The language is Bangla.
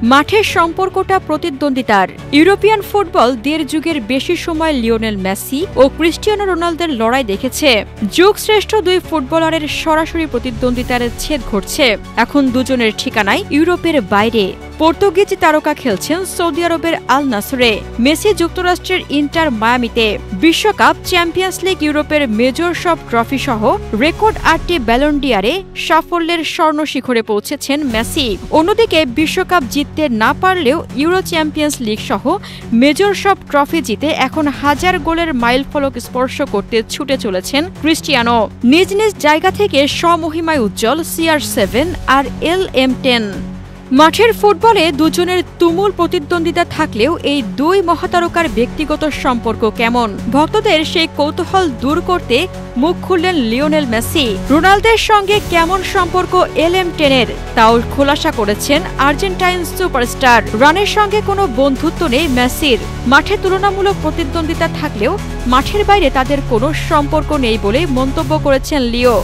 মাঠের সম্পর্কটা প্রতিদ্বন্দ্বিতার। ইউরোপিয়ান ফুটবল দেড় যুগের বেশি সময় লিওনেল মেসি ও ক্রিস্টিয়ানো রোনালদোর লড়াই দেখেছে। যুগশ্রেষ্ঠ দুই ফুটবলারের সরাসরি প্রতিদ্বন্দ্বিতার ছেদ ঘটছে এখন দুজনের ঠিকানায় ইউরোপের বাইরে। পর্তুগিজ তারকা খেলছেন সৌদি আরবের আল নাসরে, মেসি যুক্তরাষ্ট্রের ইন্টার মায়ামিতে। বিশ্বকাপ, চ্যাম্পিয়ন্স লিগ, ইউরোপের মেজর সব ট্রফি সহ রেকর্ড 8টি ব্যালন ডি'অরে সাফল্যের স্বর্ণ শিখরে পৌঁছেছেন মেসি। অন্যদিকে বিশ্বকাপ জিততে না পারলেও ইউরো চ্যাম্পিয়ন্স লিগ সহ মেজর সব ট্রফি জিতে এখন 1000 গোলের মাইলফলক স্পর্শ করতে ছুটে চলেছেন ক্রিস্টিয়ানো। নিজ নিজ জায়গা থেকে স্বমহিমায় উজ্জ্বল CR7 আর LM10। মাঠের ফুটবলে দুজনের তুমুল প্রতিদ্বন্দ্বিতা থাকলেও এই দুই মহাতারকার ব্যক্তিগত সম্পর্ক কেমন? ভক্তদের সেই কৌতূহল দূর করতে মুখ খুললেন লিওনেল মেসি। রোনালদোর সঙ্গে কেমন সম্পর্ক LM10-এর তাও খোলাসা করেছেন আর্জেন্টাইন সুপারস্টার। রানের সঙ্গে কোনো বন্ধুত্ব নেই মেসির। মাঠে তুলনামূলক প্রতিদ্বন্দ্বিতা থাকলেও মাঠের বাইরে তাদের কোনো সম্পর্ক নেই বলে মন্তব্য করেছেন লিও।